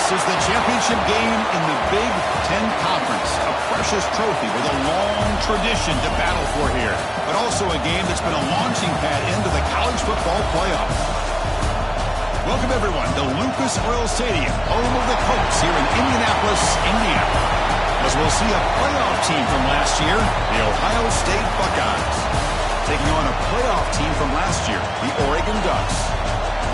This is the championship game in the Big Ten Conference. A precious trophy with a long tradition to battle for here. But also a game that's been a launching pad into the college football playoff. Welcome, everyone, to Lucas Oil Stadium, home of the Colts here in Indianapolis, Indiana. As we'll see a playoff team from last year, the Ohio State Buckeyes, taking on a playoff team from last year, the Oregon Ducks.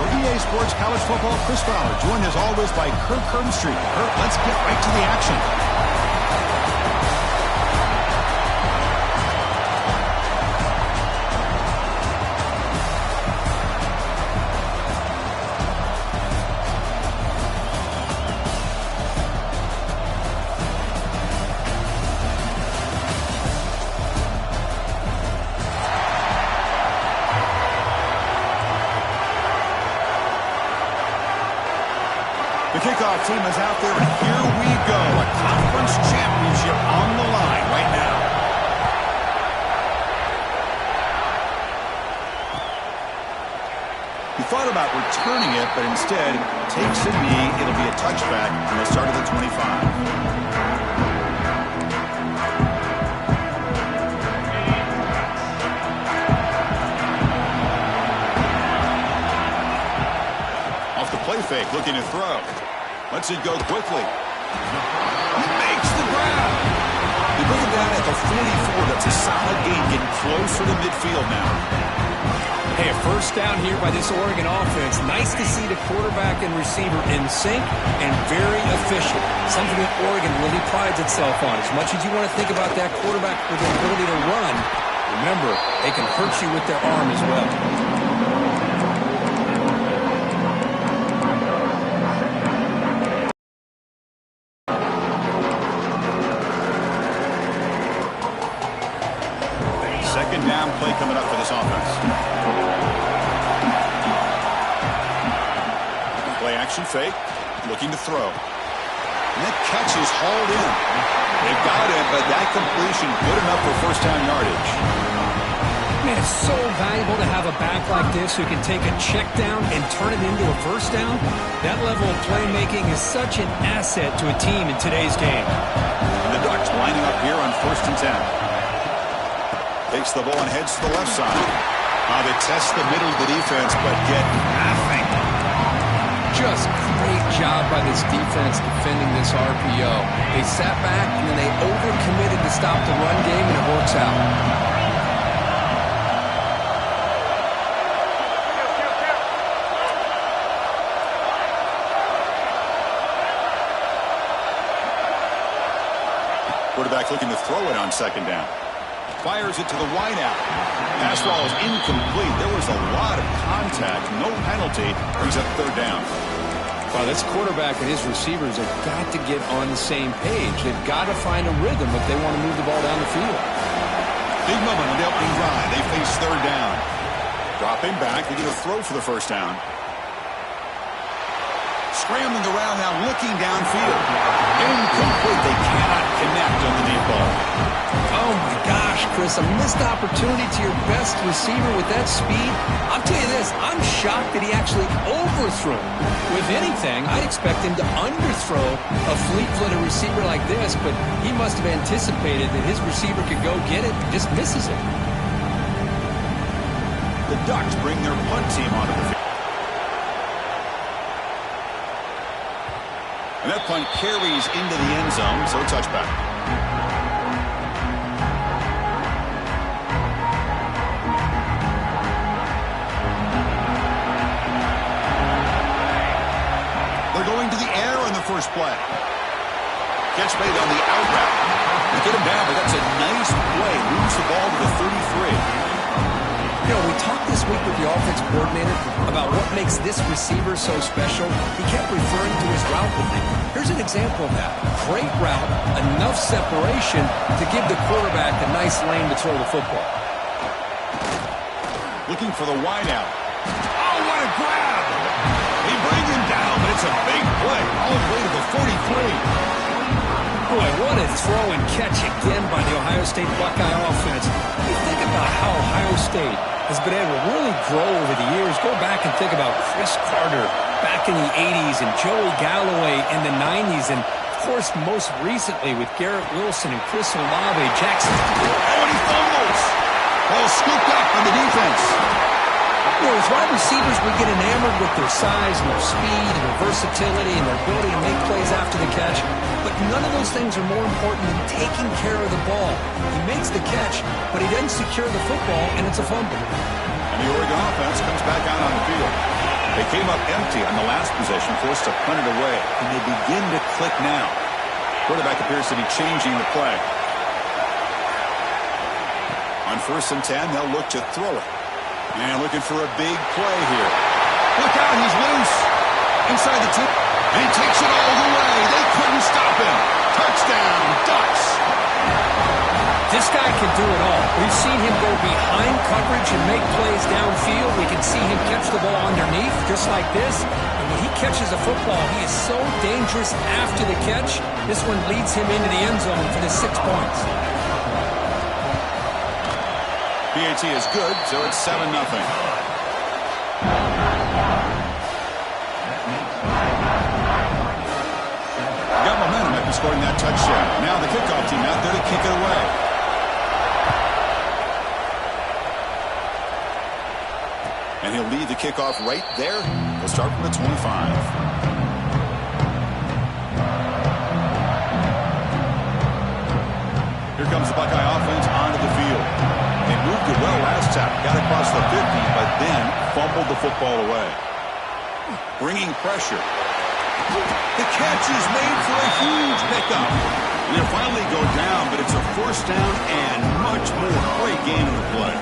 For EA Sports College Football, Chris Fowler, joined as always by Kirk Herbstreit. Kirk, let's get right to the action. The kickoff team is out there, and here we go. A conference championship on the line right now. He thought about returning it, but instead takes a knee. It'll be a touchback on the start of the 25. Play fake, looking to throw. Lets it go quickly. Makes the grab. They bring it down at the 44. That's a solid gain, getting closer to midfield now. Hey, a first down here by this Oregon offense. Nice to see the quarterback and receiver in sync and very efficient. Something that Oregon really prides itself on. As much as you want to think about that quarterback with the ability to run, remember, they can hurt you with their arm as well. Second down play coming up for this offense. Play action fake, looking to throw. And that catch is hauled in. They've got it, but that completion good enough for first down yardage. Man, it's so valuable to have a back like this who can take a check down and turn it into a first down. That level of playmaking is such an asset to a team in today's game. And the Ducks lining up here on 1st and 10. Takes the ball and heads to the left side. They test the middle of the defense, but get nothing. Just great job by this defense defending this RPO. They sat back, and then they overcommitted to stop the run game, and it works out. Quarterback looking to throw it on second down. Fires it to the wideout. Pass ball is incomplete. There was a lot of contact. No penalty. Brings up third down. Well, this quarterback and his receivers have got to get on the same page. They've got to find a rhythm if they want to move the ball down the field. Big moment on the opening drive. They face third down. Dropping back. They get a throw for the first down. Scrambling around now, looking downfield. Incomplete. They cannot connect on the deep ball. Oh, my gosh, Chris, a missed opportunity to your best receiver with that speed. I'll tell you this, I'm shocked that he actually overthrew. With anything, I'd expect him to underthrow a fleet-footed receiver like this, but he must have anticipated that his receiver could go get it and just misses it. The Ducks bring their punt team onto the field. And that punt carries into the end zone, so a touchback. They're going to the air on the first play. Catch made on the out route. They get him down, but that's a nice play. Moves the ball to the 33. You know, we talked this week with the offensive coordinator about what makes this receiver so special. He kept referring to his route with him. Here's an example of that. Great route, enough separation to give the quarterback a nice lane to throw the football. Looking for the wideout. Oh, what a grab! He brings him down, but it's a big play. All the way to the 43. Boy, what a throw and catch again by the Ohio State Buckeye offense. You think about how Ohio State has been able to really grow over the years. Go back and think about Chris Carter back in the 80s and Joey Galloway in the 90s. And, of course, most recently with Garrett Wilson and Chris Olave, Jackson. Oh, and he fumbles. Ball scooped up on the defense. You know, as wide receivers, we get enamored with their size and their speed and their versatility and their ability to make plays after the catch. But none of those things are more important than taking care of the ball. He makes the catch, but he doesn't secure the football, and it's a fumble. And the Oregon offense comes back out on the field. They came up empty on the last possession, forced to punt it away, and they begin to click now. Quarterback appears to be changing the play. On 1st and 10, they'll look to throw it. And looking for a big play here. Look out, he's loose. Inside the 2. And he takes it all the way. They couldn't stop him. Touchdown, Ducks. This guy can do it all. We've seen him go behind coverage and make plays downfield. We can see him catch the ball underneath, just like this. And when he catches a football, he is so dangerous after the catch. This one leads him into the end zone for the 6 points. PAT is good, so it's 7-0. Got momentum after scoring that touchdown. Now the kickoff team out there to kick it away. And he'll lead the kickoff right there. He'll start from the 25. Here comes the Buckeye offense onto the field. They moved it well last time. Got across the 50, but then fumbled the football away. Bringing pressure. The catch is made for a huge pickup. They'll finally go down, but it's a 1st down and much more. Great game in the play.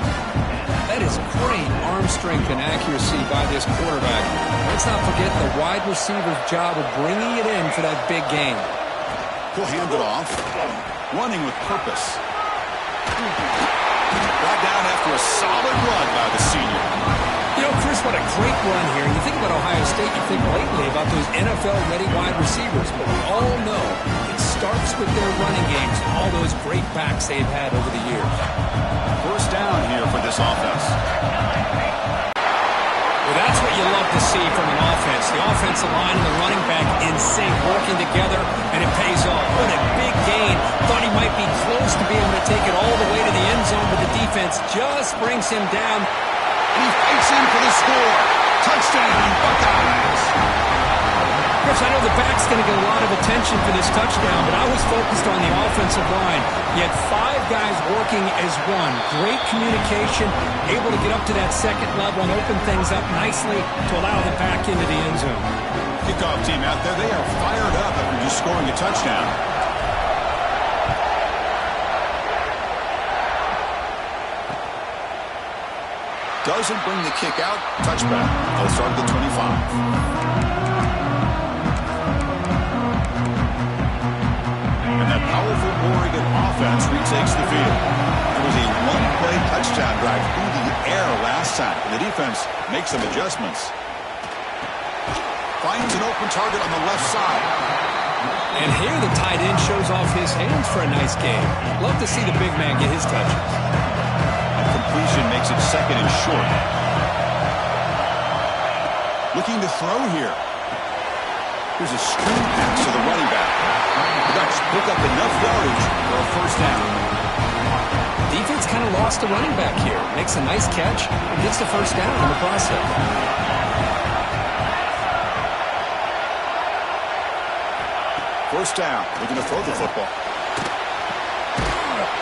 That is great arm strength and accuracy by this quarterback. Let's not forget the wide receiver's job of bringing it in for that big game. He'll hand it off. Running with purpose. Brought down after a solid run by the senior. You know, Chris, what a great run here. You think about Ohio State, you think lately about those NFL-ready wide receivers. But we all know it starts with their running games, all those great backs they've had over the years. 1st down here for this offense. Well, that's what you love to see from an offense. The offensive line and the running back in sync, working together, and it pays off. What a big gain. Thought he might be close to being able to take it all the way to the end zone, but the defense just brings him down. And he fights in for the score. Touchdown, Buckeyes. Chris, I know the back's going to get a lot of attention for this touchdown, but I was focused on the offensive line. You had 5 guys working as one. Great communication, able to get up to that 2nd level and open things up nicely to allow the back into the end zone. Kickoff team out there, they are fired up after just scoring a touchdown. Doesn't bring the kick out. Touchback. They'll start at the 25. And that powerful Oregon offense retakes the field. There was a 1-play touchdown drive through the air last time. And the defense makes some adjustments. Finds an open target on the left side. And here the tight end shows off his hands for a nice game. Love to see the big man get his touches. Completion makes it 2nd and short. Looking to throw here. Here's a screen pass to the running back. The Ducks pick up enough yardage for a 1st down. Defense kind of lost the running back here. Makes a nice catch and gets the 1st down in the process. 1st down. Looking to throw the football.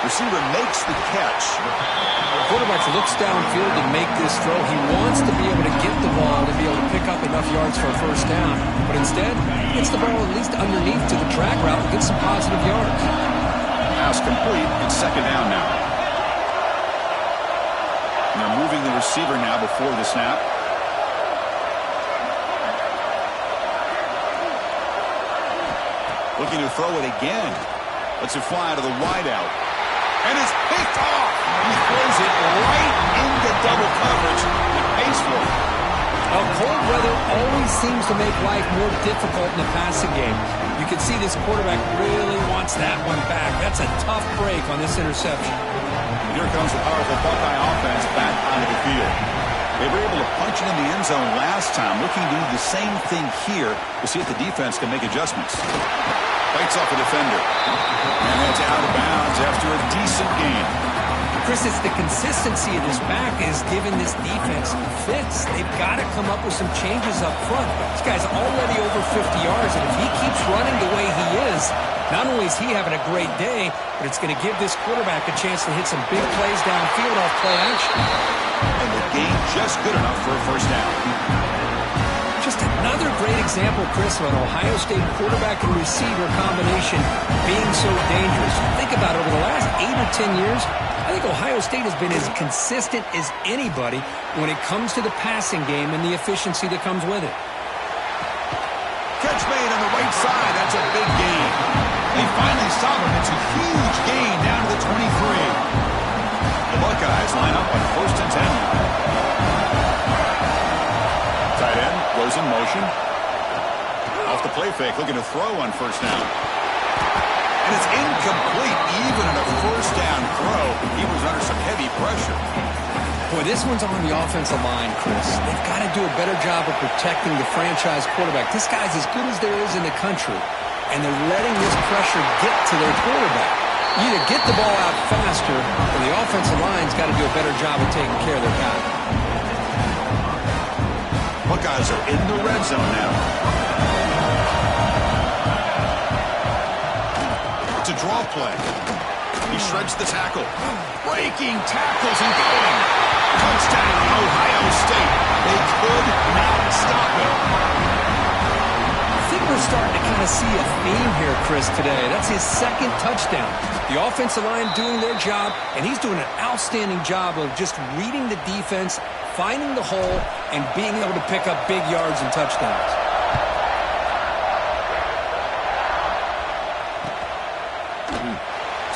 Receiver makes the catch. The quarterback looks downfield to make this throw. He wants to be able to get the ball to be able to pick up enough yards for a 1st down. But instead, he gets the ball at least underneath to the track route and gets some positive yards. Pass complete. It's 2nd down now. And they're moving the receiver now before the snap. Looking to throw it again. Lets it fly to the wideout. And it's picked off. He throws it right into double coverage. And pays for it. Well, cold weather always seems to make life more difficult in the passing game. You can see this quarterback really wants that one back. That's a tough break on this interception. Here comes the powerful Buckeye offense back onto the field. They were able to punch it in the end zone last time, looking to do the same thing here to see if the defense can make adjustments. Fights off a defender. And it's out of bounds after a decent gain. Chris, it's the consistency of this back is giving this defense fits. They've got to come up with some changes up front. This guy's already over 50 yards, and if he keeps running the way he is, not only is he having a great day, but it's going to give this quarterback a chance to hit some big plays downfield off play action. And the gain just good enough for a first down. Just another great example, Chris, of an Ohio State quarterback and receiver combination being so dangerous. Think about it, over the last 8 or 10 years, I think Ohio State has been as consistent as anybody when it comes to the passing game and the efficiency that comes with it. Catch made on the right side. That's a big gain. They finally stop him. It's a huge gain down to the 23. The Buckeyes line up on 1st and 10. Tight end goes in motion. Off the play fake, looking to throw on first down. And it's incomplete, even on a first down throw. He was under some heavy pressure. Boy, this one's on the offensive line, Chris. They've got to do a better job of protecting the franchise quarterback. This guy's as good as there is in the country, and they're letting this pressure get to their quarterback. You either get the ball out faster, or the offensive line's got to do a better job of taking care of their guy. Buckeyes are in the red zone now. It's a draw play. He shreds the tackle. Breaking tackles and going. Touchdown, Ohio State. They could not stop it. I think we're starting to kind of see a theme here, Chris, today. That's his second touchdown. The offensive line doing their job, and he's doing an outstanding job of just reading the defense, finding the hole, and being able to pick up big yards and touchdowns.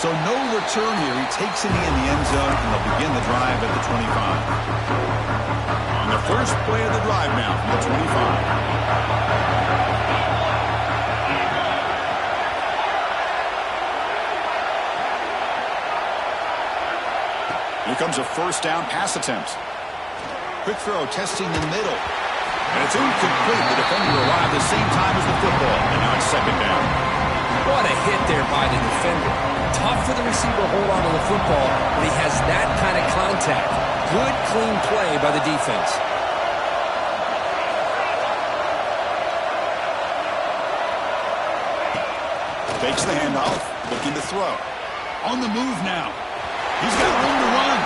So no return here. He takes it in the end zone, and they'll begin the drive at the 25. On the first play of the drive now from the 25. Here comes a first down pass attempt. Quick throw testing the middle. And it's incomplete. The defender arrived the same time as the football. And now it's second down. What a hit there by the defender. Tough for the receiver to hold on to the football when he has that kind of contact. Good, clean play by the defense. Takes the handoff, looking to throw. On the move now. He's got room to run.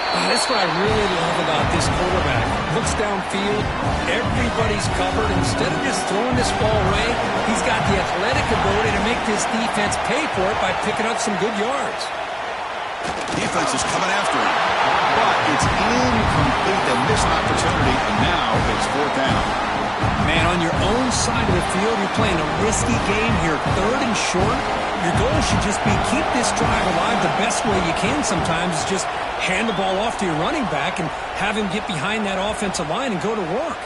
That's what I really love about this quarterback. Looks downfield, everybody's covered. Instead of just throwing this ball away, he's got the athletic ability to make this defense pay for it by picking up some good yards. Defense is coming after him, but it's incomplete. They missed an opportunity, and now it's fourth down. Man, on your own side of the field, you're playing a risky game here, 3rd and short. Your goal should just be keep this drive alive the best way you can sometimes is just hand the ball off to your running back and have him get behind that offensive line and go to work.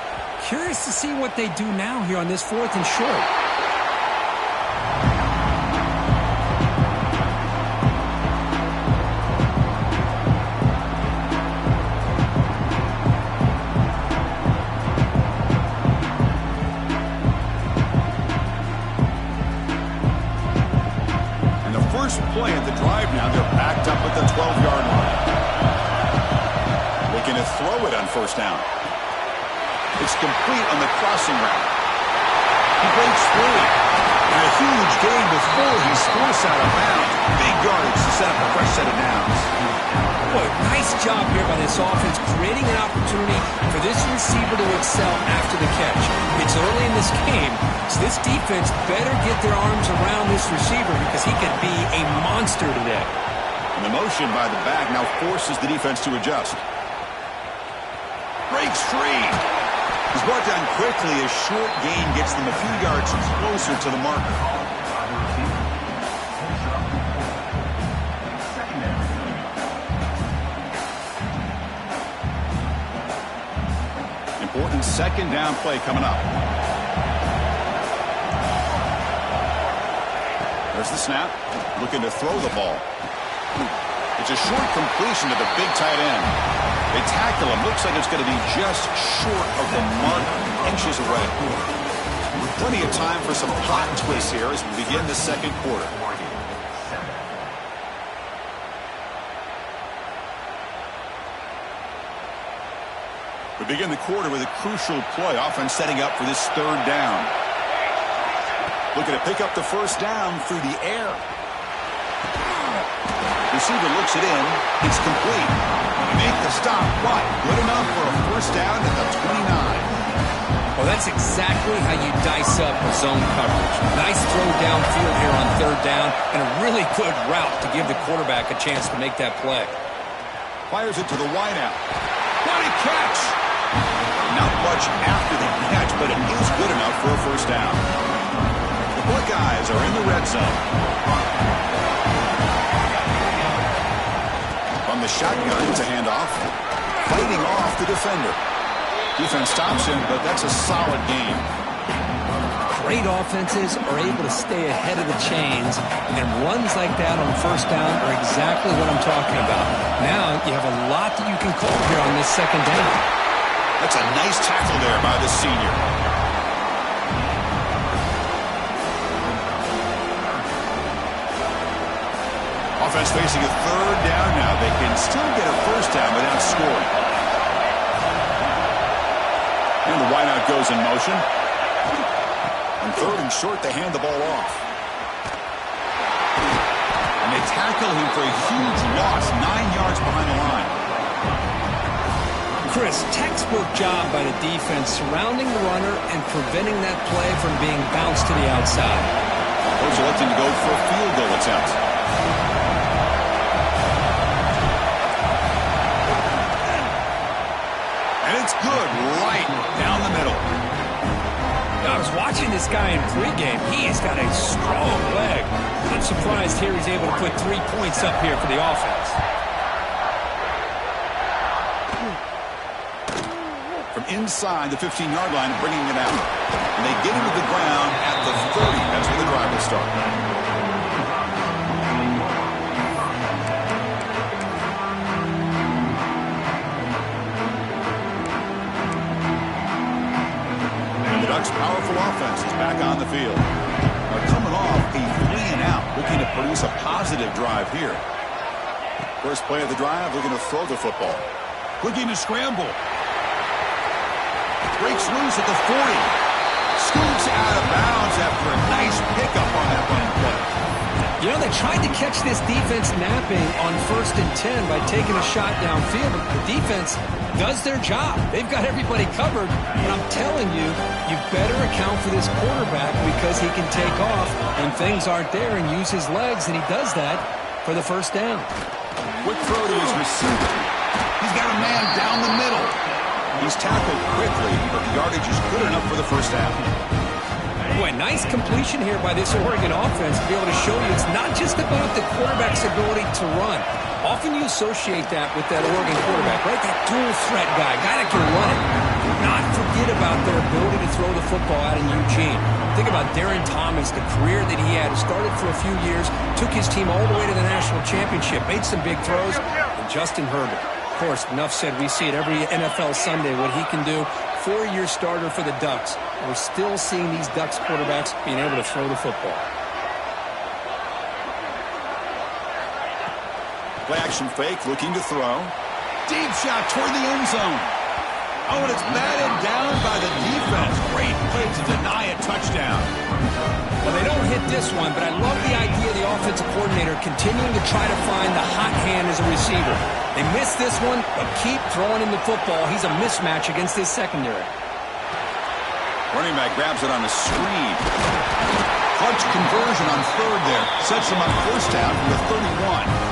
Curious to see what they do now here on this 4th and short. Play at the drive now. They're backed up at the 12-yard line. Looking to throw it on first down. It's complete on the crossing route. He breaks free. And a huge gain before he scores out of bounds. Big yardage to set up a fresh set of downs. Boy, nice job here by this offense, creating an opportunity for this receiver to excel after the catch. It's early in this game, so this defense better get their arms around this receiver because he could be a monster today. And the motion by the back now forces the defense to adjust. Breaks free. He's brought down quickly. A short gain gets them a few yards closer to the marker. Important second down play coming up. There's the snap. Looking to throw the ball. It's a short completion to the big tight end. They tackle him. Looks like it's going to be just short of the mark, inches away. Plenty of time for some hot twists here as we begin the second quarter. We begin the quarter with a crucial play. Offense setting up for this third down. Looking to pick up the first down through the air. Receiver looks it in. It's complete. Make the stop. What? Good enough for a first down at the 29. Well, that's exactly how you dice up zone coverage. Nice throw downfield here on third down, and a really good route to give the quarterback a chance to make that play. Fires it to the wideout. What a catch! Not much after the catch, but it is good enough for a first down. The Buckeyes are in the red zone. From the shotgun, it's a handoff. Fighting off the defender. Defense stops him, but that's a solid game. Great offenses are able to stay ahead of the chains, and runs like that on first down are exactly what I'm talking about. Now you have a lot that you can call here on this second down. That's a nice tackle there by the senior. Offense facing a third down now. They can still get a first down without scoring. And the wideout goes in motion. On third and short, they hand the ball off. And they tackle him for a huge loss, 9 yards behind the line. Chris, textbook job by the defense surrounding the runner and preventing that play from being bounced to the outside. Coach electing to go for a field goal attempt. And it's good right down the middle. I was watching this guy in pregame. He has got a strong leg. I'm surprised here he's able to put 3 points up here for the offense. From inside the 15-yard line, bringing it out. And they get him to the ground at the 30. That's where the drive will start. Powerful offense is back on the field. Coming off a 3-and-out, looking to produce a positive drive here. First play of the drive, looking to throw the football. Looking to scramble. Breaks loose at the 40. Scoops out of bounds after a nice pickup on that running play. You know, they tried to catch this defense napping on 1st and 10 by taking a shot downfield, but the defense does their job. They've got everybody covered, and I'm telling you, you better account for this quarterback because he can take off when things aren't there and use his legs, and he does that for the first down. Quick throw to his receiver. He's got a man down the middle. He's tackled quickly, but the yardage is good enough for the first down. Boy, nice completion here by this Oregon offense to be able to show you it's not just about the quarterback's ability to run. Often you associate that with that Oregon quarterback, right? That dual threat guy that can run it. Not forget about their ability to throw the football out in Eugene. Think about Darren Thomas, the career that he had. Started for a few years, took his team all the way to the national championship, made some big throws. And Justin Herbert, of course, enough said, we see it every NFL Sunday, what he can do. 4-year starter for the Ducks. We're still seeing these Ducks quarterbacks being able to throw the football. Play action fake, looking to throw. Deep shot toward the end zone. Oh, and it's batted down by the defense. Great play to deny a touchdown. Well, they don't hit this one, but I love the idea of the offensive coordinator continuing to try to find the hot hand as a receiver. They missed this one, but keep throwing him the football. He's a mismatch against his secondary. Running back grabs it on a screen. Clutch conversion on third there. Sets him up first down from the 31.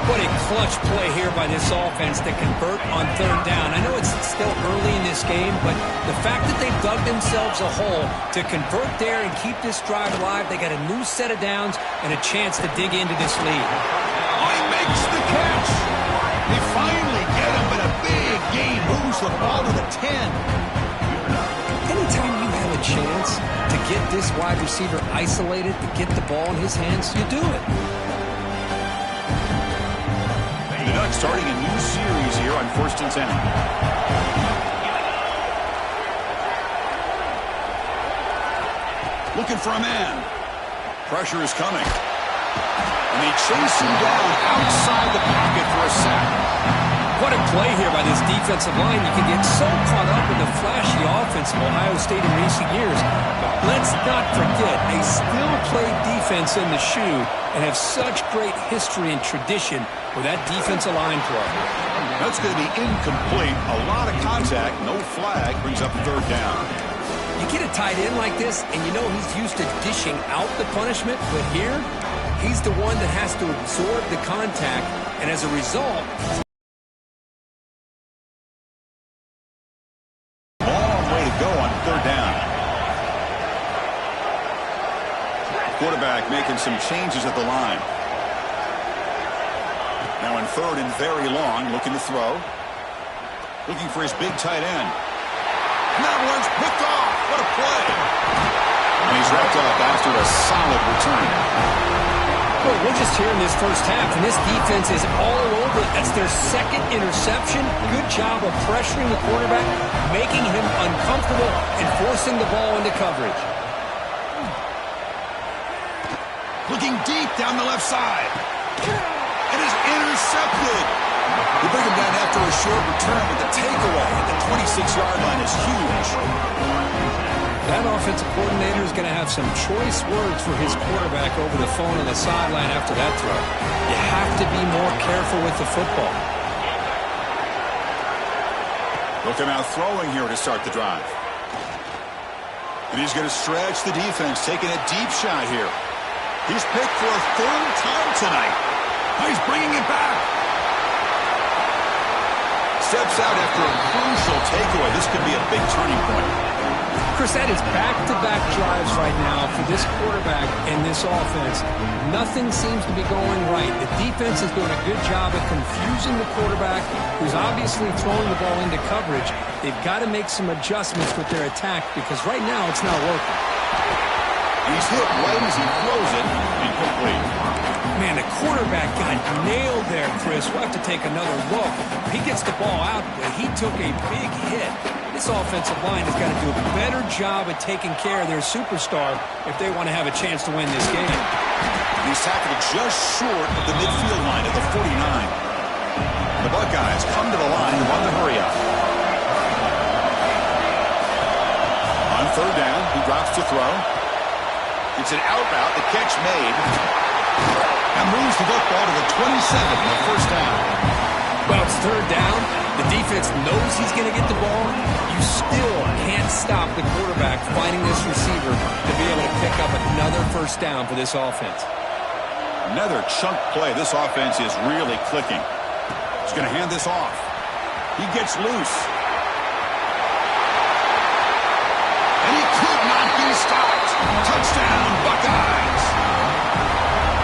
What a clutch play here by this offense to convert on third down. I know it's still early in this game, but the fact that they've dug themselves a hole to convert there and keep this drive alive, they got a new set of downs and a chance to dig into this lead. Oh, he makes the catch. They finally get him, but a big gain moves the ball to the 10. Anytime you have a chance to get this wide receiver isolated, to get the ball in his hands, you do it. clock, starting a new series here on 1st and 10. Looking for a man. Pressure is coming. And they chase him down outside the pocket for a sack. What a play here by this defensive line. You can get so caught up in the flashy offense of Ohio State in recent years. But let's not forget, they still play defense in the shoe and have such great history and tradition with that defensive line play. That's going to be incomplete. A lot of contact. No flag. Brings up 3rd down. You get a tight end like this, and you know he's used to dishing out the punishment. But here, he's the one that has to absorb the contact. And as a result... Quarterback making some changes at the line. Now in 3rd and very long, looking to throw. Looking for his big tight end. And that one's picked off. What a play. And he's wrapped up after a solid return. Well, we're just here in this first half, and this defense is all over it. That's their 2nd interception. Good job of pressuring the quarterback, making him uncomfortable, and forcing the ball into coverage. Looking deep down the left side. It is intercepted. They bring him down after a short return, but the takeaway at the 26-yard line is huge. That offensive coordinator is going to have some choice words for his quarterback over the phone on the sideline after that throw. You have to be more careful with the football. Looking out throwing here to start the drive. And he's going to stretch the defense, taking a deep shot here. He's picked for a 3rd time tonight. He's bringing it back. Steps out after a crucial takeaway. This could be a big turning point. Chris, that is back-to-back drives right now for this quarterback and this offense. Nothing seems to be going right. The defense is doing a good job of confusing the quarterback, who's obviously throwing the ball into coverage. They've got to make some adjustments with their attack because right now it's not working. He's hit right as he throws it, incomplete. Man, the quarterback got nailed there, Chris. We'll have to take another look. He gets the ball out, but he took a big hit. This offensive line has got to do a better job of taking care of their superstar if they want to have a chance to win this game. He's tackled just short of the midfield line at the 49. The Buckeyes come to the line and run the hurry up. On 3rd down, he drops to throw. It's an out route, the catch made, and moves the football to the 27 on 1st down. Well, it's 3rd down. The defense knows he's going to get the ball. You still can't stop the quarterback finding this receiver to be able to pick up another 1st down for this offense. Another chunk play. This offense is really clicking. He's going to hand this off. He gets loose. And he could not be stopped. Touchdown, Buckeyes.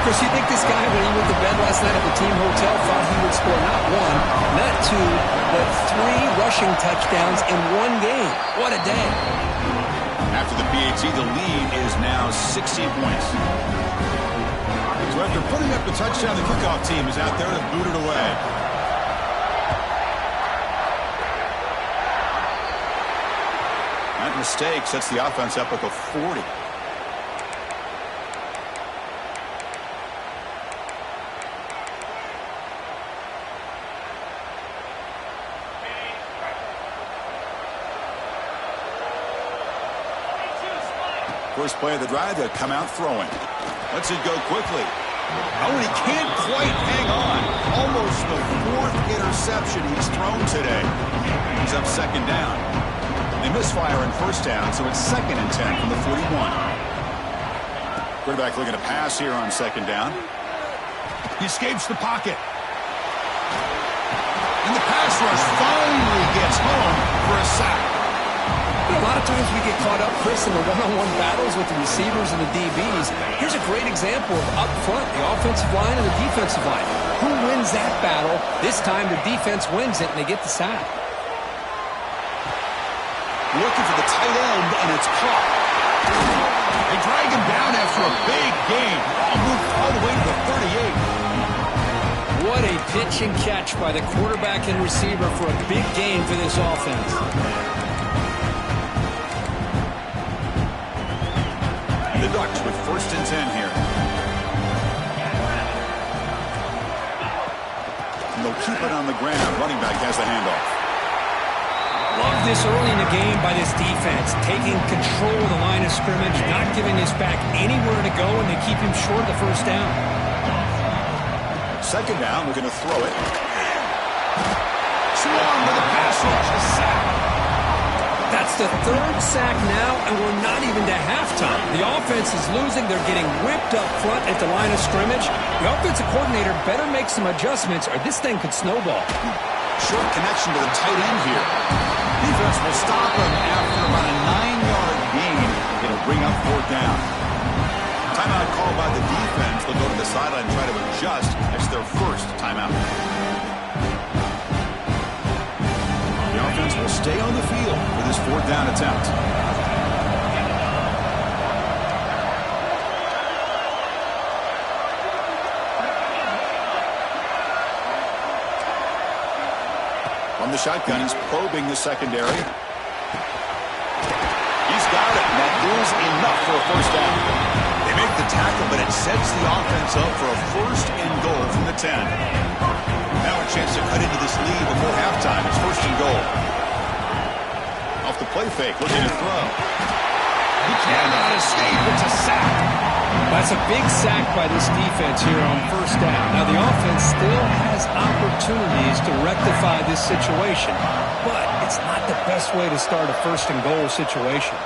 Chris, you think this guy, when he went to bed last night at the team hotel, thought he would score not 1, not 2, but 3 rushing touchdowns in one game? What a day. After the PAT, the lead is now 16 points. So after putting up the touchdown, the kickoff team is out there to boot it away. That mistake sets the offense up with a 40. First play of the drive, they'll come out throwing. Lets it go quickly. Oh, and he can't quite hang on. Almost the 4th interception he's thrown today. He's up 2nd down. They misfire in 1st down, so it's 2nd and 10 from the 41. Quarterback looking to pass here on 2nd down. He escapes the pocket. And the pass rush finally gets home for a sack. A lot of times we get caught up, Chris, in the one-on-one battles with the receivers and the DBs. Here's a great example of up front, the offensive line and the defensive line. Who wins that battle? This time the defense wins it, and they get the sack. Looking for the tight end, and it's caught. They drag him down after a big gain. Moved all the way to the 38. What a pitch Catch and catch by the quarterback and receiver for a big gain for this offense. And the Ducks with 1st and 10 here. And they'll keep it on the ground. Running back has the handoff. Love this early in the game by this defense, taking control of the line of scrimmage, not giving this back anywhere to go, and they keep him short of the 1st down. 2nd down, we're going to throw it. Swarm with a pass rush, a sack. That's the 3rd sack now, and we're not even to halftime. The offense is losing. They're getting whipped up front at the line of scrimmage. The offensive coordinator better make some adjustments, or this thing could snowball. Short connection to the tight end here. Defense will stop him after about a 9-yard gain. It'll bring up 4th down. Timeout called by the defense. They'll go to the sideline and try to adjust. That's their 1st timeout. The offense will stay on the field for this 4th down attempt. From the shotgun, he's probing the secondary. He's got it, and that is enough for a 1st down. They make the tackle, but it sets the offense up for a 1st and goal from the 10. Now a chance to cut into this lead before halftime. It's 1st and goal. Off the play fake, looking to throw. He cannot escape. It's a sack. That's a big sack by this defense here on 1st down. Now, the offense still has opportunities to rectify this situation, but it's not the best way to start a 1st and goal situation.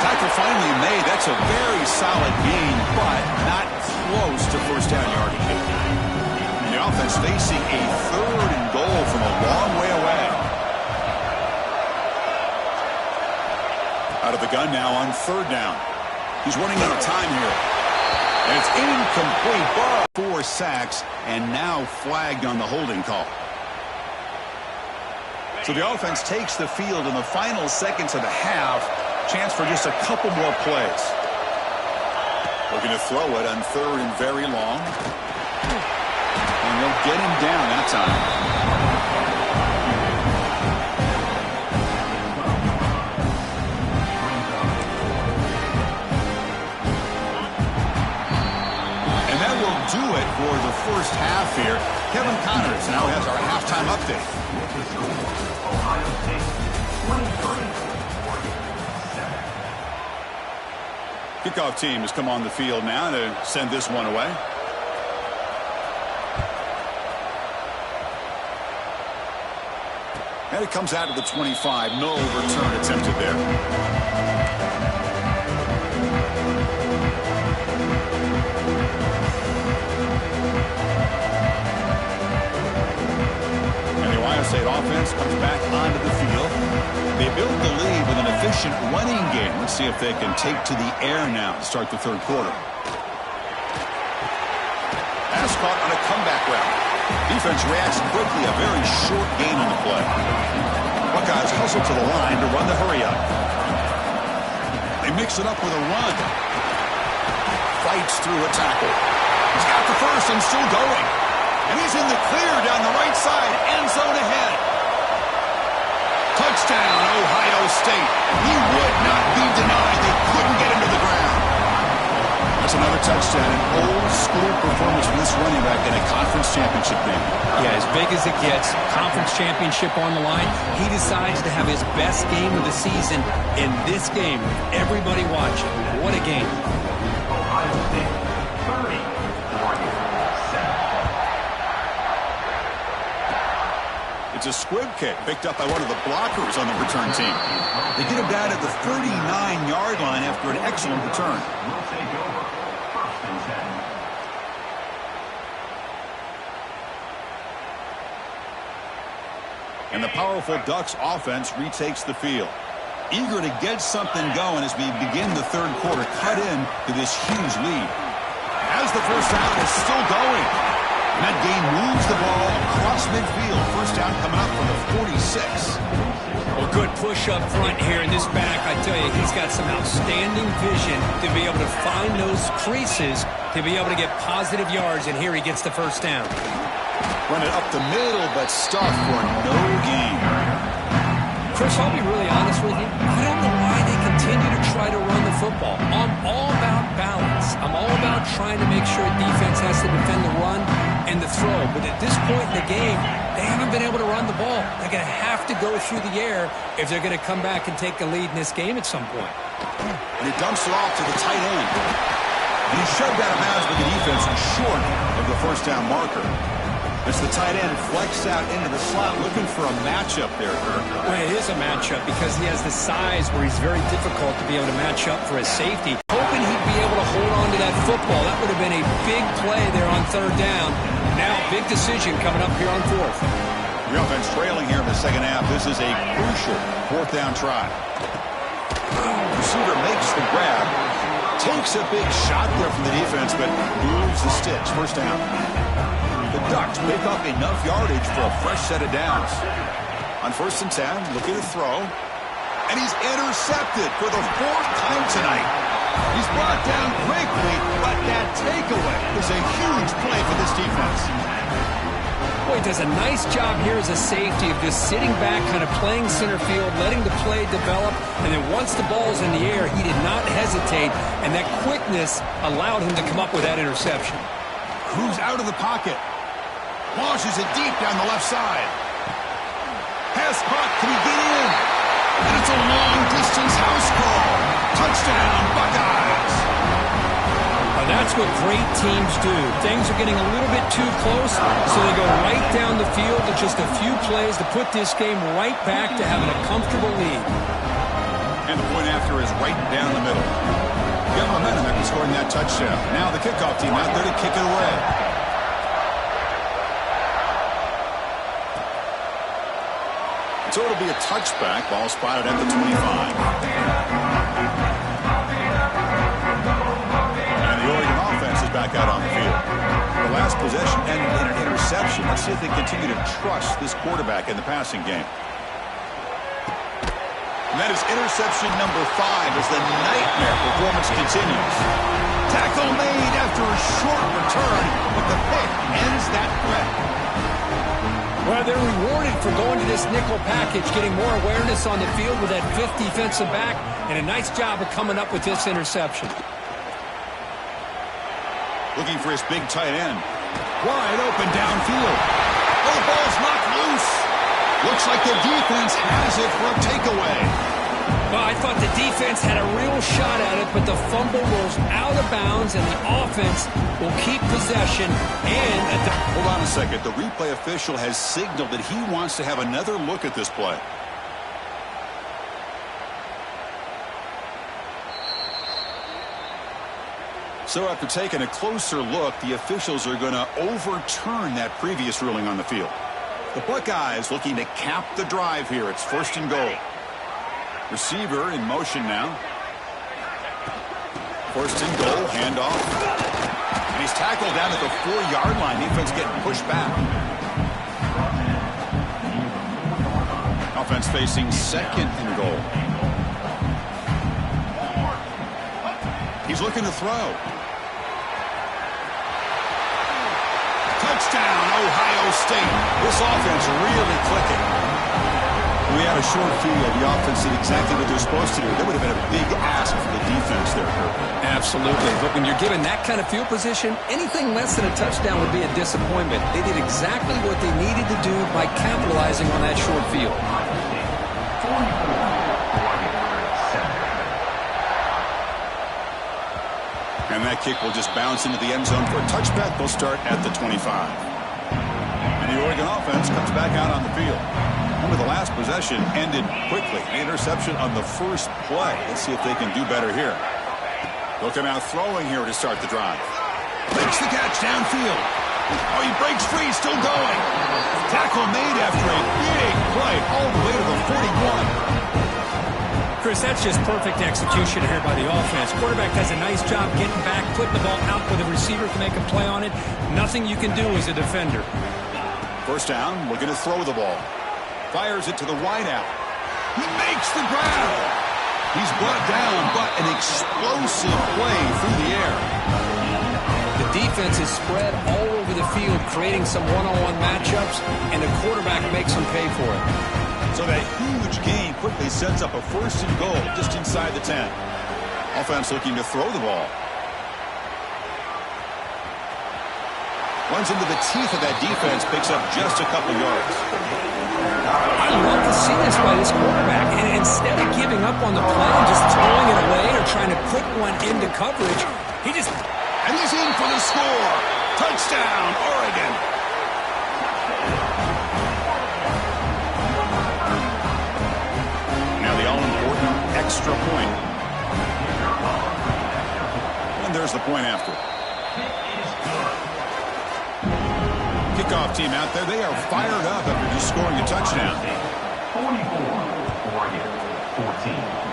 Tackle finally made. That's a very solid gain, but not close to 1st down yardage. And the offense facing a 3rd and goal from a long way away. Out of the gun now on 3rd down. He's running out of time here. And it's incomplete. Ball 4 sacks and now flagged on the holding call. So the offense takes the field in the final seconds of the half. Chance for just a couple more plays. Looking to throw it on 3rd and very long. And they'll get him down that time. Do it for the 1st half here. Kevin Connors now has our halftime update. Kickoff team has come on the field now to send this one away. And it comes out of the 25. No return attempted there. State offense comes back onto the field. They build the lead with an efficient running game. Let's see if they can take to the air now to start the 3rd quarter. Pass caught on a comeback route. Defense reacts quickly. A very short gain on the play. Buckeyes hustle to the line to run the hurry up. They mix it up with a run. Fights through a tackle. He's got the 1st and still going. And he's in the clear down the right side. End zone ahead. Touchdown, Ohio State. He would not be denied. They couldn't get him to the ground. That's another touchdown. An old school performance from this running back in a conference championship game. Yeah, as big as it gets. Conference championship on the line. He decides to have his best game of the season in this game with everybody watching. What a game. Ohio State 30. It's a squib kick picked up by one of the blockers on the return team. They get him down at the 39-yard line after an excellent return. And the powerful Ducks offense retakes the field. Eager to get something going as we begin the 3rd quarter, cut in to this huge lead. As the 1st down is still going. And that gain moves the ball across midfield. 1st down coming up from the 46. Well, good push up front here in this back. I tell you, he's got some outstanding vision to be able to find those creases, to be able to get positive yards, and here he gets the first down. Run it up the middle, but stuffed for no gain. Chris, I'll be really honest with you. I don't know why they continue to try to run the football. I'm all about balance. I'm all about trying to make sure defense has to defend the run and the throw. But at this point in the game, they haven't been able to run the ball. They're going to have to go through the air if they're going to come back and take the lead in this game at some point. And he dumps it off to the tight end. And he shoved out of bounds with the defense short of the first down marker. As the tight end flexed out into the slot, looking for a matchup there, Kirk. Well, it is a matchup because he has the size where he's very difficult to be able to match up for his safety. Hoping he'd be able to hold on to that football. That would have been a big play there on third down. Now, big decision coming up here on fourth. The offense trailing here in the second half. This is a crucial fourth down try. Receiver makes the grab. Takes a big shot there from the defense, but moves the sticks. First down. The Ducks pick up enough yardage for a fresh set of downs. On 1st and 10, looking to throw. And he's intercepted for the 4th time tonight. He's brought down quickly, but that takeaway is a huge play for this defense. Boy, he does a nice job here as a safety of just sitting back, kind of playing center field, letting the play develop, and then once the ball's in the air, he did not hesitate, and that quickness allowed him to come up with that interception. Who's out of the pocket? Launches it deep down the left side. Pass caught. Can he get in? And it's a long-distance house call. Touchdown, Buckeyes. Now that's what great teams do. Things are getting a little bit too close, so they go right down the field with just a few plays to put this game right back to having a comfortable lead. And the point after is right down the middle. Got momentum after scoring that touchdown. Now the kickoff team out there to kick it away. So it'll be a touchback. Ball spotted at the 25. And the Oregon offense is back out on the field. The last possession ended in an interception. Let's see if they continue to trust this quarterback in the passing game. And that is interception number 5 as the nightmare performance continues. Tackle made after a short return, but the pick ends that threat. Well, they're rewarded for going to this nickel package, getting more awareness on the field with that 5th defensive back, and a nice job of coming up with this interception. Looking for his big tight end. Wide open downfield. Oh, the ball's knocked loose. Looks like the defense has it for a takeaway. Well, I thought the defense had a real shot at it, but the fumble rolls out of bounds, and the offense will keep possession. And hold on a second. The replay official has signaled that he wants to have another look at this play. So after taking a closer look, the officials are going to overturn that previous ruling on the field. The Buckeyes looking to cap the drive here. It's 1st and goal. Receiver in motion now. 1st and goal, handoff. And he's tackled down at the 4-yard line. Defense getting pushed back. Offense facing 2nd and goal. He's looking to throw. Touchdown, Ohio State. This offense really clicking. We had a short field. The offense did exactly what they're supposed to do. That would have been a big ask for the defense there, Kirk. Absolutely. But when you're given that kind of field position, anything less than a touchdown would be a disappointment. They did exactly what they needed to do by capitalizing on that short field. And that kick will just bounce into the end zone for a touchback. They'll start at the 25. And the Oregon offense comes back out on the field. Remember, the last possession ended quickly. An interception on the first play. Let's see if they can do better here. They'll come out throwing here to start the drive. Makes the catch downfield. Oh, he breaks free, still going. Tackle made after a big play all the way to the 41. Chris, that's just perfect execution here by the offense. Quarterback does a nice job getting back, putting the ball out where the receiver can make a play on it. Nothing you can do as a defender. 1st down, looking to throw the ball. Fires it to the wideout. He makes the grab. He's brought down, but an explosive play through the air. The defense is spread all over the field, creating some one-on-one matchups, and the quarterback makes them pay for it. So that huge gain quickly sets up a 1st and goal just inside the 10. Offense looking to throw the ball. Runs into the teeth of that defense, picks up just a couple yards. I love to see this by this quarterback. And instead of giving up on the play and just throwing it away or trying to put one into coverage, he just... And he's in for the score. Touchdown, Oregon. Now the all-important extra point. And there's the point after. Kickoff team out there, they are fired up after just scoring a touchdown. 44, Oregon, 14.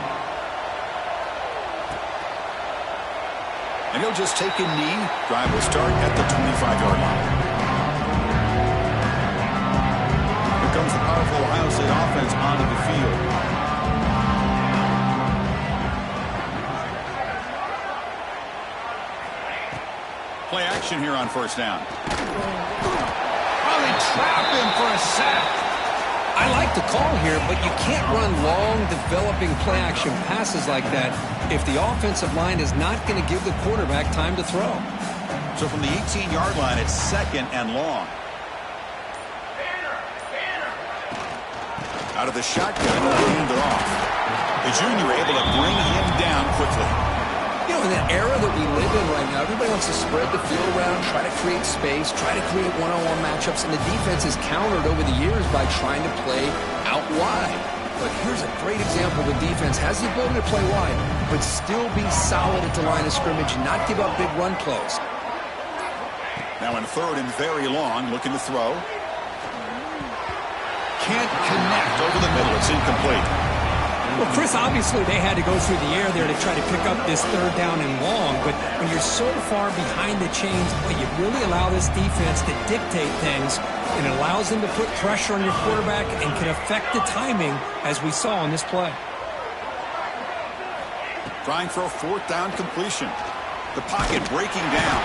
And he'll just take a knee. Drive will start at the 25-yard line. Here comes the powerful Ohio State offense onto the field. Play action here on 1st down. Oh, they trap him for a sack. I like the call here, but you can't run long, developing play-action passes like that if the offensive line is not going to give the quarterback time to throw. So from the 18-yard line, it's 2nd and long. Out of the shotgun, he'll hand it off. The junior able to bring him down quickly. You know, in that era that we live in right now, everybody wants to spread the field around, try to create space, try to create one-on-one matchups, and the defense is countered over the years by trying to play out wide. But here's a great example. The defense has the ability to play wide, but still be solid at the line of scrimmage, not give up big run plays. Now in 3rd and very long, looking to throw. Can't connect over the middle. It's incomplete. Well, Chris, obviously they had to go through the air there to try to pick up this 3rd down and long, but when you're so far behind the chains, you really allow this defense to dictate things, and it allows them to put pressure on your quarterback and can affect the timing, as we saw on this play. Trying for a 4th down completion. The pocket breaking down.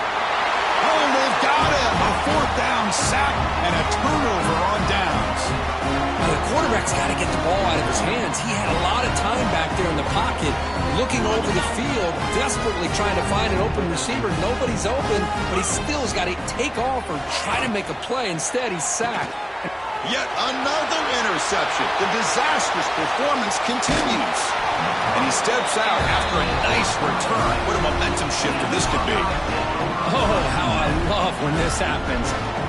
Oh, they've got him! A 4th down sack and a turnover on downs. Now, the quarterback's got to get the ball out of his hands. He had a lot of time back there in the pocket, looking over the field, desperately trying to find an open receiver. Nobody's open, but he still has got to take off or try to make a play. Instead, he's sacked. Yet another interception. The disastrous performance continues. And he steps out after a nice return. What a momentum shifter this could be. Oh, how I love when this happens.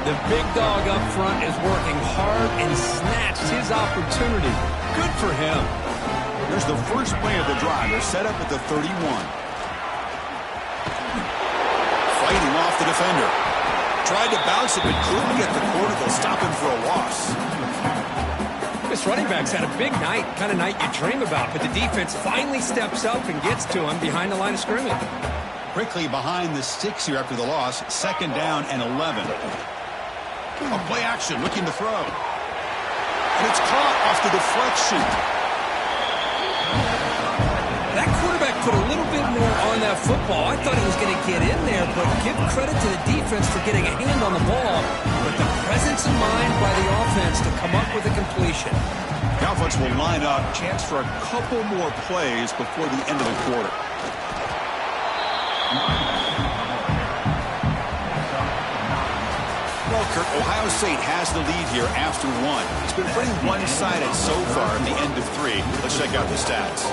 The big dog up front is working hard and snatched his opportunity. Good for him. Here's the first play of the drive. They're set up at the 31. Fighting off the defender. Tried to bounce it, but couldn't get the quarter. They'll stop him for a loss. This running back's had a big night, kind of night you dream about, but the defense finally steps up and gets to him behind the line of scrimmage. Quickly behind the sticks here after the loss. 2nd down and 11. A play action, looking to throw. And it's caught off the deflection. That quarterback put a little bit more on that football. I thought he was going to get in there, but give credit to the defense for getting a hand on the ball. But the presence of mind by the offense to come up with a completion. The offense will line up. Chance for a couple more plays before the end of the quarter. Well, Kirk, Ohio State has the lead here after 1. It's been pretty one-sided so far at the end of 3. Let's check out the stats.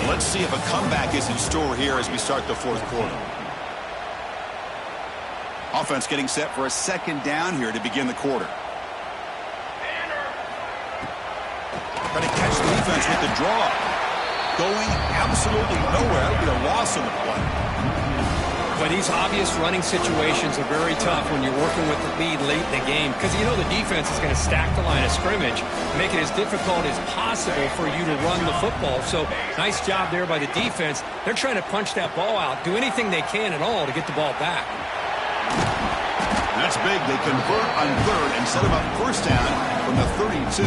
Let's see if a comeback is in store here as we start the 4th quarter. Offense getting set for a 2nd down here to begin the quarter. Trying to catch the defense with the draw. Going absolutely nowhere. That would be a loss on the play. But these obvious running situations are very tough when you're working with the lead late in the game, because you know the defense is going to stack the line of scrimmage, make it as difficult as possible for you to run the football. So nice job there by the defense. They're trying to punch that ball out, do anything they can at all to get the ball back. That's big. They convert on 3rd and set him up 1st down from the 32.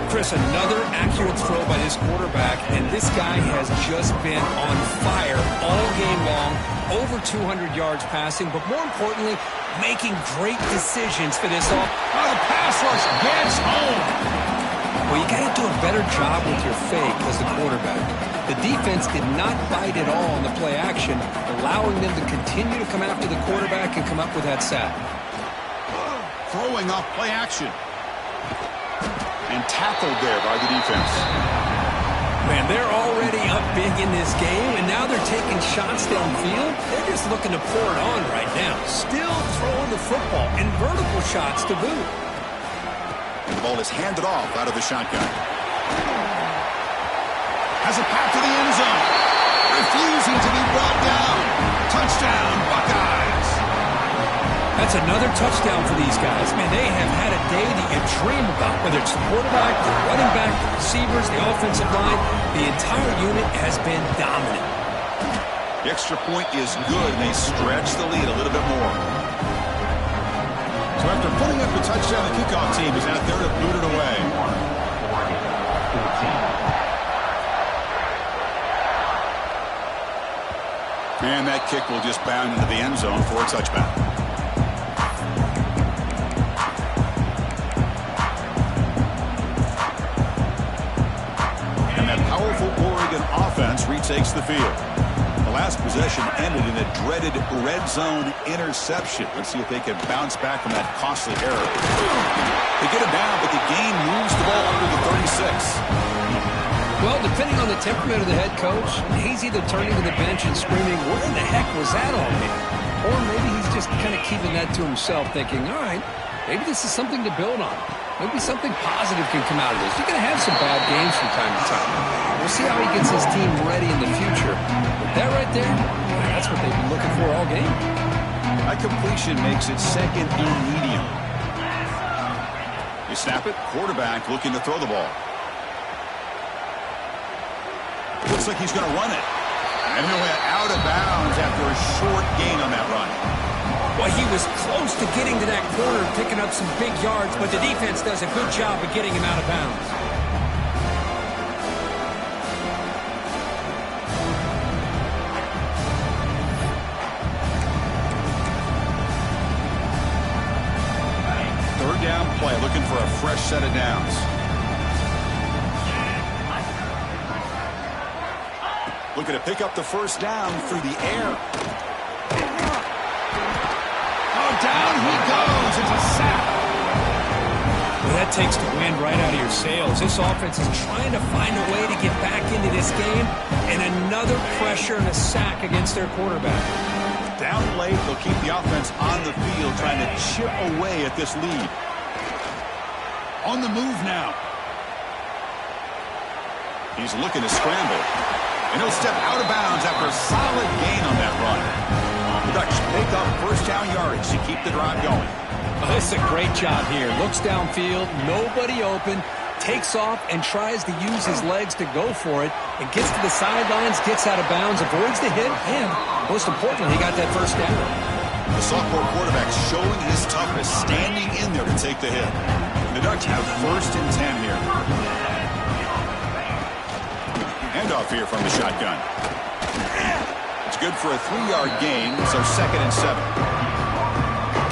Chris, another accurate throw by this quarterback, and this guy has just been on fire all game long. Over 200 yards passing, but more importantly, making great decisions for this all. Oh, the pass rush gets home. Well, you got to do a better job with your fake as the quarterback. The defense did not bite at all on the play action, allowing them to continue to come after the quarterback and come up with that sack. Throwing off play action. And tackled there by the defense. Man, they're already up big in this game, and now they're taking shots downfield. They're just looking to pour it on right now. Still throwing the football, and vertical shots to boot. And the ball is handed off out of the shotgun. Has a path to the end zone. Refusing to be brought down. Touchdown, Buckeyes. That's another touchdown for these guys. Man, they have had a day that you dream about. Whether it's the quarterback, the running back, the receivers, the offensive line, the entire unit has been dominant. The extra point is good, and they stretch the lead a little bit more. So after putting up the touchdown, the kickoff team is out there to boot it away. And that kick will just bound into the end zone for a touchback. And that powerful Oregon offense retakes the field. The last possession ended in a dreaded red zone interception. Let's see if they can bounce back from that costly error. They get it down, but the game moves the ball under the 36. Well, depending on the temperament of the head coach, he's either turning to the bench and screaming, what in the heck was that all mean? Or maybe he's just kind of keeping that to himself, thinking, all right, maybe this is something to build on. Maybe something positive can come out of this. You're going to have some bad games from time to time. We'll see how he gets his team ready in the future. But that right there, that's what they've been looking for all game. That completion makes it second and medium. You snap it, quarterback looking to throw the ball. Looks like he's going to run it. And he went out of bounds after a short gain on that run. Well, he was close to getting to that corner, picking up some big yards, but the defense does a good job of getting him out of bounds. Third down play, looking for a fresh set of downs. Looking to pick up the first down through the air. Oh, down he goes. It's a sack. Well, that takes the wind right out of your sails. This offense is trying to find a way to get back into this game, and another pressure and a sack against their quarterback. Down late, they'll keep the offense on the field, trying to chip away at this lead. On the move now. He's looking to scramble. And he'll step out of bounds after a solid gain on that run. The Ducks pick up first down yardage to keep the drive going. Oh, this is a great job here. Looks downfield, nobody open, takes off and tries to use his legs to go for it, and gets to the sidelines, gets out of bounds, avoids the hit, and most importantly, he got that first down. The sophomore quarterback showing his toughness, standing in there to take the hit. The Ducks have first and 10 here. Handoff here from the shotgun. It's good for a 3-yard gain, so second and 7.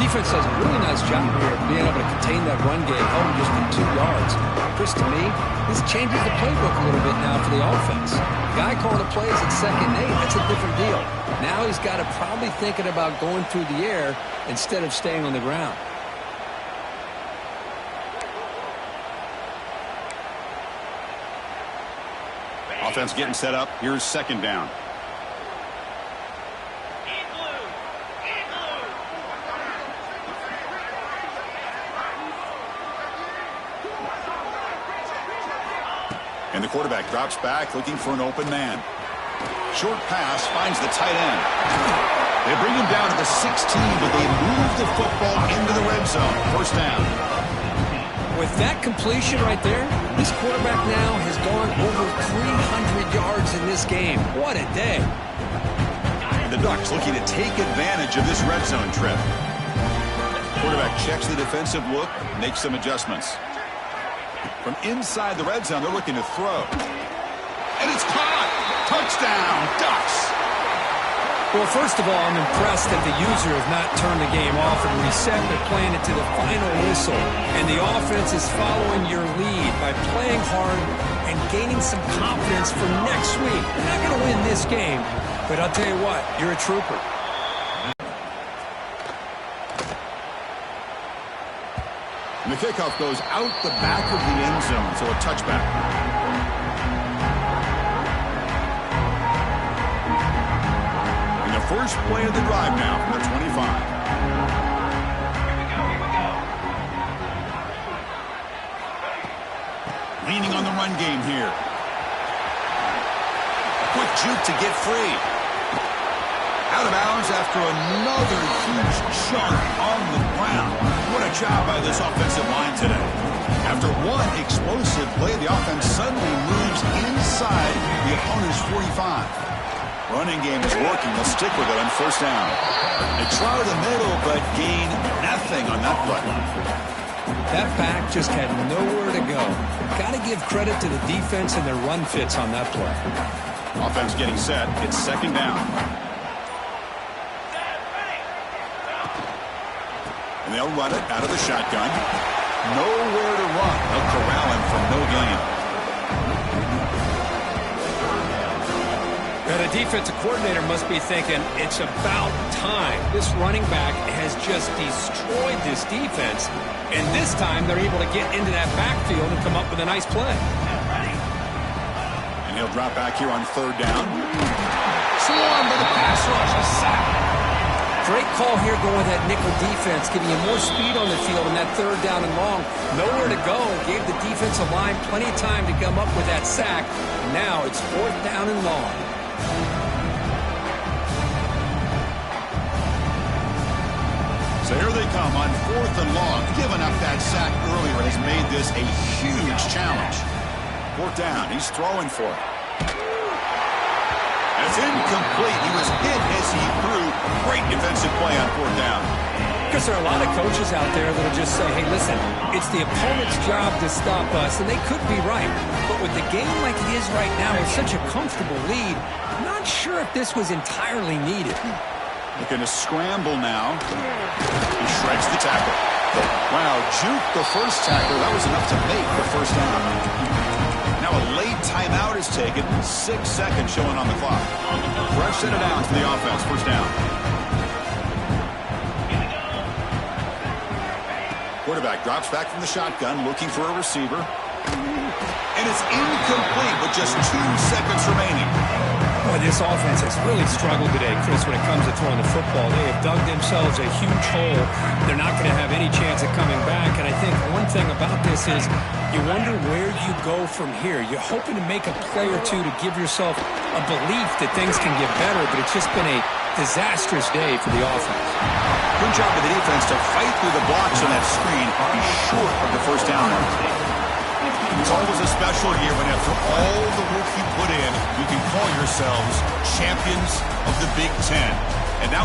Defense does a really nice job here of being able to contain that run game, held just to 2 yards. Chris, to me, this changes the playbook a little bit now for the offense. The guy calling the plays at second and 8, that's a different deal. Now he's got to probably thinking about going through the air instead of staying on the ground. Offense getting set up. Here's second down. And the quarterback drops back, looking for an open man. Short pass finds the tight end. They bring him down to the 16, but they move the football into the red zone. First down. With that completion right there, this quarterback now has gone over 300 yards in this game. What a day. And the Ducks looking to take advantage of this red zone trip. Quarterback checks the defensive look, makes some adjustments. From inside the red zone, they're looking to throw. And it's caught. Touchdown, Ducks. Well, first of all, I'm impressed that the user has not turned the game off and reset their plan into the final whistle. And the offense is following your lead by playing hard and gaining some confidence for next week. You're not going to win this game, but I'll tell you what, you're a trooper. And the kickoff goes out the back of the end zone, so a touchback. And the first play of the drive now from the 25. Leaning on the run game here. Quick juke to get free. Out of bounds after another huge chunk on the ground. What a job by this offensive line today. After one explosive play, the offense suddenly moves inside the opponent's 45. Running game is working. They'll stick with it on first down. They try the middle, but gain nothing on that play. That back just had nowhere to go. Got to give credit to the defense and their run fits on that play. Offense getting set. It's second down. And they'll run it out of the shotgun. Nowhere to run. They'll corral him for no gain. Now, the defensive coordinator must be thinking, it's about time. This running back has just destroyed this defense. And this time, they're able to get into that backfield and come up with a nice play. And he'll drop back here on third down. Swarmed by the pass rush. A sack. Great call here going with that nickel defense, giving you more speed on the field in that third down and long. Nowhere to go. Gave the defensive line plenty of time to come up with that sack. Now it's fourth down and long. So here they come on fourth and long. Giving up that sack earlier has made this a huge challenge. Fourth down. He's throwing for it. It's incomplete. He was hit as he threw. Great defensive play on fourth down. Because there are a lot of coaches out there that will just say, hey, listen, it's the opponent's job to stop us, and they could be right. But with the game like it is right now with such a comfortable lead, I'm not sure if this was entirely needed. Looking to scramble now. He shreds the tackle. Wow, juke the first tackle. That was enough to make the first down. Now a late timeout is taken. 6 seconds showing on the clock. Fresh set of downs for the offense. First down. Quarterback drops back from the shotgun, looking for a receiver. And it's incomplete with just 2 seconds remaining. Boy, this offense has really struggled today, Chris, when it comes to throwing the football. They have dug themselves a huge hole. They're not going to have any chance of coming back. And I think one thing about this is you wonder where you go from here. You're hoping to make a play or two to give yourself a belief that things can get better, but it's just been a disastrous day for the offense. Good job of the defense to fight through the blocks on that screen. Be short of the first down. It's always a special year when after all the work you put in, you can call yourselves champions of the Big Ten. And now